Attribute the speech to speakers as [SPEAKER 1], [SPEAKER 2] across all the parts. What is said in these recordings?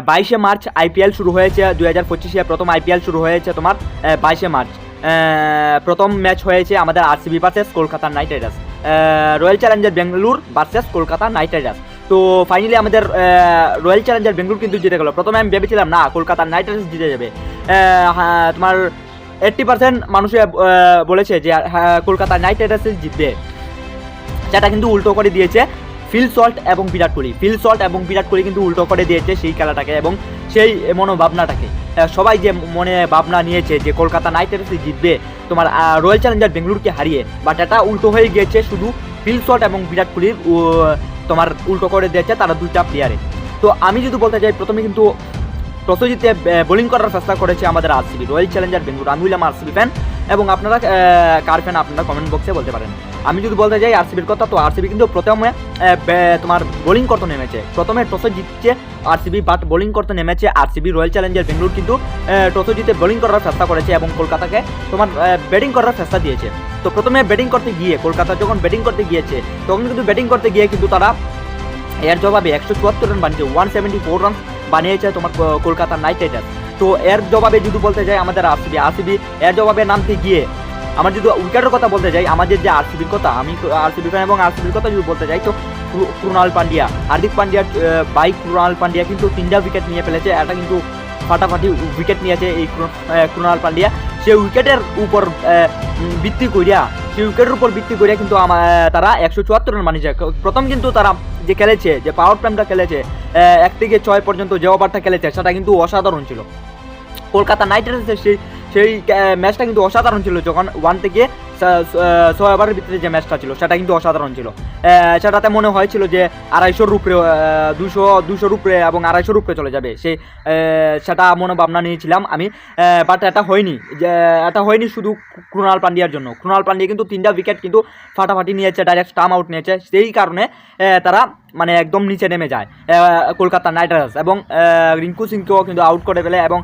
[SPEAKER 1] 22 March IPL শুরু হয়েছে 2025-এ প্রথম আইপিএল শুরু হয়েছে তোমার 22 মার্চ। প্রথম ম্যাচ হয়েছে আমাদের RCB versus Kolkata night Riders, royal Challenger Bengaluru versus Kolkata night Riders. তো ফাইনালি আমাদের রয়্যাল চ্যালেঞ্জার বেঙ্গালুর কিন্তু জিতে গেল। প্রথমে আমি ভেবেছিলাম না কলকাতা নাইট রাইডার্স জিতে যাবে, তোমার 80% মানুষে বলেছে যে কলকাতা নাইট রাইডার্স জিতবে, সেটা কিন্তু উল্টো করে দিয়েছে ফিল সল্ট এবং বিরাট কোহলি। ফিল সল্ট এবং বিরাট কোহলি কিন্তু উল্টো করে দিয়েছে সেই খেলাটাকে এবং সেই মনোভাবনাটাকে। সবাই যে মনে ভাবনা নিয়েছে যে কলকাতা নাইট রাইডার্স জিতবে তোমার রয়্যাল চ্যালেঞ্জার বেঙ্গালুরুকে হারিয়ে, বাট এটা উল্টো হয়ে গিয়েছে শুধু ফিল সল্ট এবং বিরাট কোহলির তোমার উল্টো করে দিয়েছে তারা দুইটা প্লেয়ারে। তো আমি যদি বলতে চাই, প্রথমে কিন্তু টসে জিতে বোলিং করার চেষ্টা করেছে আমাদের আরসিবি, রয়্যাল চ্যালেঞ্জার বেঙ্গালুরু। আমি হলাম আরসিবি ফ্যান এবং আপনারা কার ফ্যান আপনারা কমেন্ট বক্সে বলতে পারেন। আমি যদি বলতে চাই আরসিবির কথা, তো আরসিবি কিন্তু প্রথমে তোমার বোলিং করতে নেমেছে। প্রথমে টসে জিতছে আরসিবি, বাট বোলিং করতে নেমেছে আরসিবি। রয়্যাল চ্যালেঞ্জার বেঙ্গালুরু কিন্তু টসে জিতে বোলিং করার চেষ্টা করেছে এবং কলকাতাকে তোমার ব্যাটিং করার চেষ্টা দিয়েছে। তো প্রথমে ব্যাটিং করতে গিয়ে কলকাতা যখন ব্যাটিং করতে গিয়েছে, তখন কিন্তু ব্যাটিং করতে গিয়ে কিন্তু তারা এর জবাবে 174 রান বানিয়েছে, 174 রান বানিয়েছে তোমার কলকাতা নাইট রাইডার্স। তো এর জবাবে যদি বলতে যাই আমাদের আরসিবি এর জবাবে নামতে গিয়ে আমার যদি উইকেটের কথা বলতে যাই, আমাদের যে আরসিবির কথা, আমি আরসিবি ফ্যান এবং আরসিবির কথা যদি বলতে যাই, তো ক্রুনাল পান্ডিয়া, হার্দিক পান্ডিয়ার বাই ক্রুনাল পান্ডিয়া কিন্তু 3টা উইকেট নিয়ে ফেলেছে। এটা কিন্তু ফাটাফাটি উইকেট নিয়েছে এই ক্রুনাল পান্ডিয়া। সেই উইকেটের উপর ভিত্তি করিয়া কিন্তু তারা 174 রান বানিয়েছে। প্রথম কিন্তু তারা যে খেলেছে, যে পাওয়ার প্লেটা খেলেছে 1 থেকে 6 পর্যন্ত যে ওভারটা খেলেছে, সেটা কিন্তু অসাধারণ ছিল। কলকাতা নাইট রাইডার্সের সেই ম্যাচটা কিন্তু অসাধারণ ছিল। যখন 1 থেকে 6 ওভারের ভিতরে যে ম্যাচটা ছিল, সেটা কিন্তু অসাধারণ ছিল। সেটাতে মনে হয়েছিল যে 250-র উপরে, 200-র উপরে এবং 250-র উপরে চলে যাবে, সেটা মনোভাবনা নিয়েছিলাম আমি। বাট এটা হয়নি শুধু ক্রুনাল পান্ডিয়ার জন্য। ক্রুনাল পান্ডিয়া কিন্তু 3টা উইকেট কিন্তু ফাটাফাটি নিয়েছে, ডাইরেক্ট স্টাম্প আউট নিয়েছে। সেই কারণে তারা মানে একদম নিচে নেমে যায় কলকাতা নাইট রাইডার্স এবং রিঙ্কু সিংকেও কিন্তু আউট করে ফেলে এবং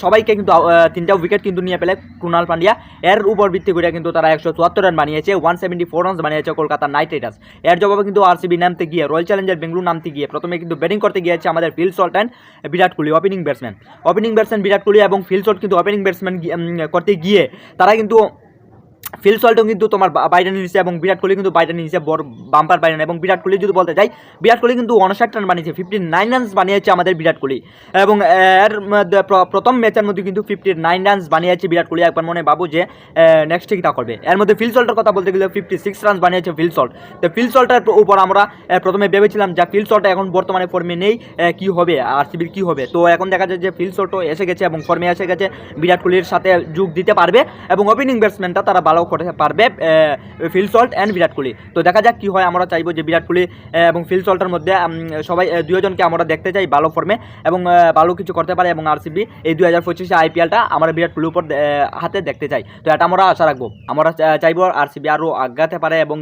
[SPEAKER 1] সবাইকে কিন্তু 3টা উইকেট কিন্তু নিয়ে ফেলে ক্রুনাল পান্ডিয়া। এর উপর ভিত্তি করে কিন্তু তারা 174 রান বানিয়েছে, 174 রান বানিয়েছে কলকাতা নাইট রাইডার্স। এর জবাবে কিন্তু আরসিবি নামতে গিয়ে, রয়্যাল চ্যালেঞ্জার বেঙ্গালুরু নামতে গিয়ে প্রথমে কিন্তু ব্যাটিং করতে গিয়েছে আমাদের Phil Salt and Virat Kohli, opening batsman Virat Kohli এবং ফিল সল্ট কিন্তু ওপেনিং ব্যাটসম্যান করতে গিয়ে তারা কিন্তু ফিল সল্টও কিন্তু তোমার বাইরে নিয়েছে এবং বিরাট কোহলি কিন্তু বাইরে নিয়েছে, বড় বাম্পার বাইরে। এবং বিরাট কোহলি যদি বলতে যাই, বিরাট কোহলি কিন্তু 59 রান বানিয়েছে, 59 রান বানিয়েছে আমাদের বিরাট কোহলি। এবং এর প্রথম ম্যাচের মধ্যে কিন্তু 59 রান বানিয়েছে বিরাট কোহলি। একবার মনে ভাবো যে নেক্সট ঠিক তা করবে। এর মধ্যে ফিল সল্টের কথা বলতে গেলে 56 রান বানিয়েছে ফিল সল্ট। তো ফিল সল্টের উপর আমরা প্রথমে ভেবেছিলাম যে ফিল সল্ট এখন বর্তমানে ফর্মে নেই, কি হবে আরসিবির কি হবে। তো এখন দেখা যায় যে ফিল সল্টও এসে গেছে এবং ফর্মে এসে গেছে, বিরাট কোহলির সাথে যোগ দিতে পারবে এবং ওপেনিং ব্যাটসম্যানটা তারা ভালো করতে পারবে feel Salt and Virat Kohli. তো দেখা যাক কি হয়। আমরা চাইবো যে বিরাট কোহলি এবং ফিল সল্টের মধ্যে সবাই দুজনকে আমরা দেখতে চাই ভালো ফর্মে এবং ভালো কিছু করতে পারে এবং আরসিবি এই 2025 আইপিএলটা আমরা বিরাট কোহলির উপর হাতে দেখতে চাই। তো এটা আমরা আশা রাখবো। আমরা চাইবো আরসিবি আরও আগাতে পারে এবং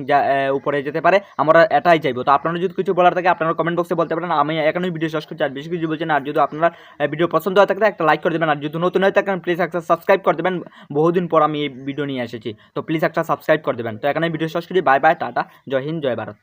[SPEAKER 1] উপরে যেতে পারে, আমরা এটাই চাইবো। তো আপনারা যদি কিছু বলার থাকে আপনারা কমেন্ট বক্সে বলতে পারেন। আমি এখনই ভিডিও শেষ করছি, আর বেশি কিছু বলছেন। আর যদি আপনার ভিডিও পছন্দ হয়ে থাকে একটা লাইক করে দেবেন, আর যদি নতুন হয়ে থাকেন প্লিজ একটা সাবস্ক্রাইব করে দেবেন। বহুদিন পর আমি এই ভিডিও নিয়ে এসেছি, তো প্লিজ একটা সাবস্ক্রাইব করে দেবেন। তো এখানে ভিডিও শেষ করি। বাই বাই, টাটা, জয় হিন্দ, জয় ভারত।